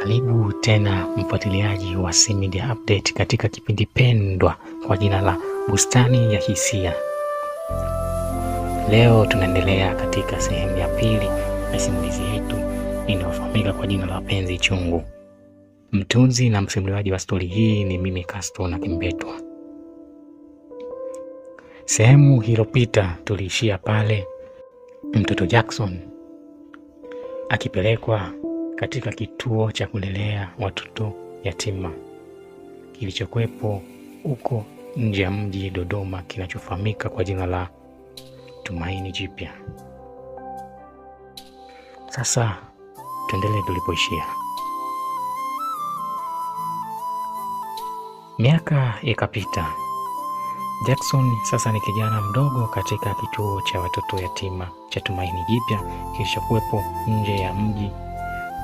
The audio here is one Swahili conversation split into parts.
Karibu tena mfuatiliaji wa C-Media Update katika kipindi pendwa kwa jina la Bustani ya Hisia. Leo tunaendelea katika sehemu ya pili ya simulizi yetu inayofahamika kwa jina la Penzi Chungu. Mtunzi na msimuliaji wa stori hii ni mimi Castro na Kimbetwa. Sehemu iliyopita tuliishia pale mtoto Jackson akipelekwa katika kituo cha kulelea watoto yatima kilichokuwepo huko nje ya mji Dodoma, kinachofahamika kwa jina la Tumaini Jipya. Sasa tuendelee tulipoishia. Miaka ikapita. Jackson sasa ni kijana mdogo katika kituo cha watoto yatima cha Tumaini Jipya kilichokuwepo nje ya mji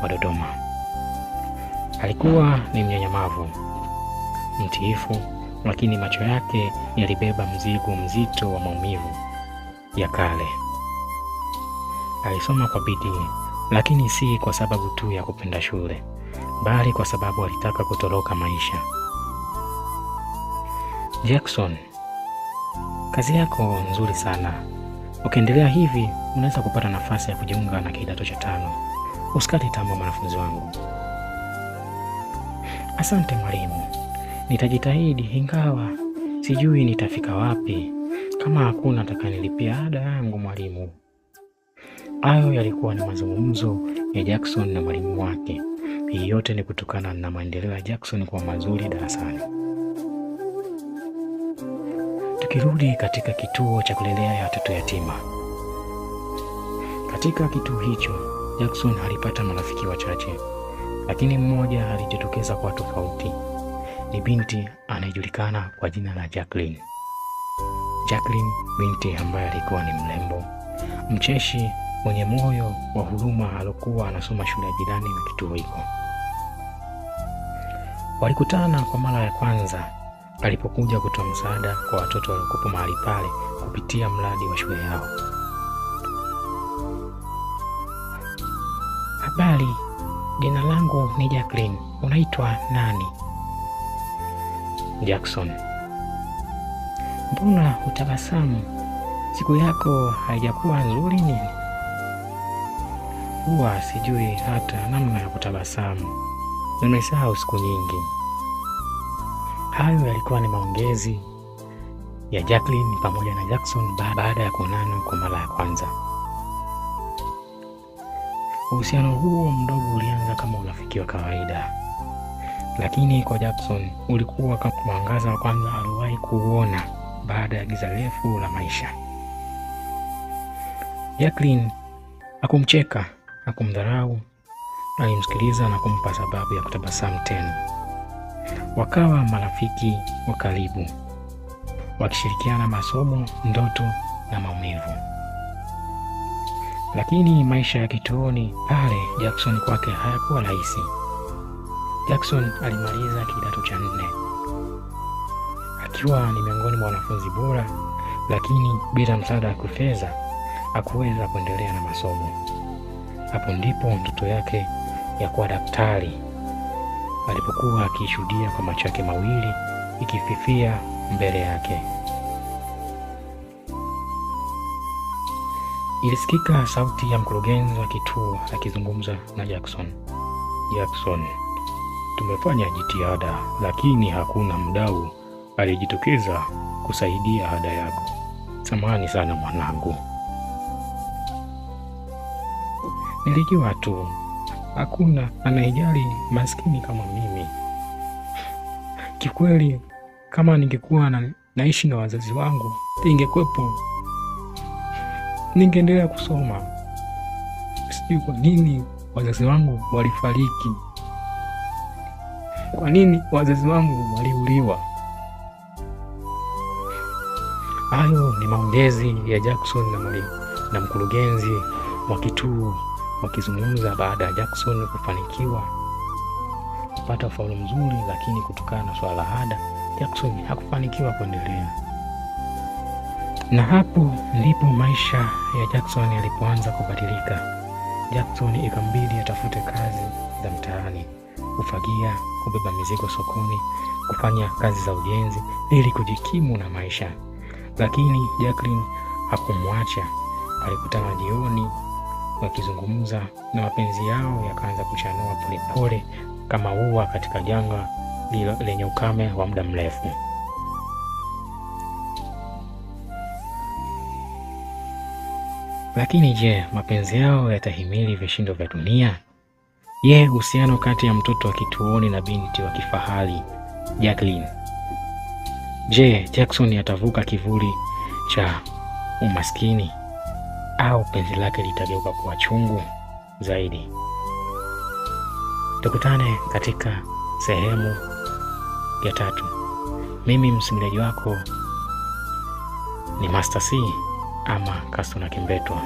wa Dodoma. Alikuwa ni mnyanyamavu, mtiifu, lakini macho yake yalibeba mzigo mzito wa maumivu ya kale. Alisoma kwa bidii, lakini si kwa sababu tu ya kupenda shule, bali kwa sababu alitaka kutoroka maisha. Jackson, kazi yako nzuri sana. Ukiendelea hivi, unaweza kupata nafasi ya kujiunga na kidato cha 5. Usikate tamaa mwanafunzi wangu. Asante mwalimu. Nitajitahidi, ingawa sijui nitafika wapi kama hakuna atakayenilipia ada yangu mwalimu. Hayo yalikuwa ni mazungumzo ya Jackson na mwalimu wake. Hii yote ni kutokana na maendeleo ya Jackson kwa mazuri darasani. Tukirudi katika kituo cha kulelea ya watoto yatima. Katika kituo hicho, Jackson alipata marafiki wachache, lakini mmoja alijitokeza kwa tofauti. Ni binti anayejulikana kwa jina la Jacqueline. Jacqueline, binti ambaye alikuwa ni mrembo, mcheshi, mwenye moyo wa huruma, alikuwa anasoma shule ya jirani na kituo hicho. Walikutana kwa mara ya kwanza alipokuja kutoa msaada kwa watoto waliokuwa mahali pale kupitia mradi wa shule yao. Habari, jina langu ni Jacqueline. Unaitwa nani? Jackson. Mbona hutabasamu? Siku yako haijakuwa nzuri nini? Huwa sijui hata namna ya kutabasamu. Nimesahau siku nyingi. Hayo yalikuwa ni maongezi ya Jacqueline pamoja na Jackson baada ya kuonana kwa mara ya kwanza. Uhusiano huo mdogo ulianza kama urafiki wa kawaida, lakini kwa Jackson ulikuwa kama mwangaza wa kwanza aliwahi kuona baada ya giza refu la maisha. Jacqueline hakumcheka, hakumdharau, alimsikiliza na kumpa sababu ya kutabasamu tena. Wakawa marafiki wa karibu, wakishirikiana masomo, ndoto na maumivu. Lakini maisha ya kituoni pale Jackson kwake hayakuwa rahisi. Jackson alimaliza kidato cha 4 akiwa ni miongoni mwa wanafunzi bora, lakini bila msaada wa kifedha hakuweza kuendelea na masomo. Hapo ndipo ndoto yake ya kuwa daktari alipokuwa akishuhudia kwa macho yake mawili ikififia mbele yake. Ilisikika sauti ya mkurugenzi wa kituo akizungumza na Jackson. Jackson, tumefanya jitihada, lakini hakuna mdau alijitokeza kusaidia ada yako. Samahani sana mwanangu. Nilijua tu hakuna anayejali maskini kama mimi. Kikweli, kama ningekuwa naishi na wazazi wangu, ingekwepo, ningeendelea kusoma. Sijui kwa nini wazazi wangu walifariki. Kwa nini wazazi wangu waliuliwa? Hayo ni maongezi ya Jackson na mkurugenzi wa kituo wakizungumza baada ya Jackson kufanikiwa kupata ufaulu mzuri, lakini kutokana na swala la ada, Jackson hakufanikiwa kuendelea. Na hapo ndipo maisha ya Jackson yalipoanza kubadilika. Jackson ikambidi atafute kazi za mtaani kufagia, kubeba mizigo sokoni, kufanya kazi za ujenzi ili kujikimu na maisha. Lakini Jacqueline hakumwacha. Alikutana jioni wakizungumza, na mapenzi yao yakaanza kuchanua polepole kama ua katika jangwa lenye ukame wa muda mrefu. Lakini je, mapenzi yao yatahimili vishindo vya dunia? Je, uhusiano kati ya mtoto wa kituoni na binti wa kifahari Jacqueline? Je, Jackson atavuka kivuli cha umaskini au penzi lake litageuka kuwa chungu zaidi? Tukutane katika sehemu ya 3. Mimi msimuliaji wako ni Master C ama Kaston Kimbetwa.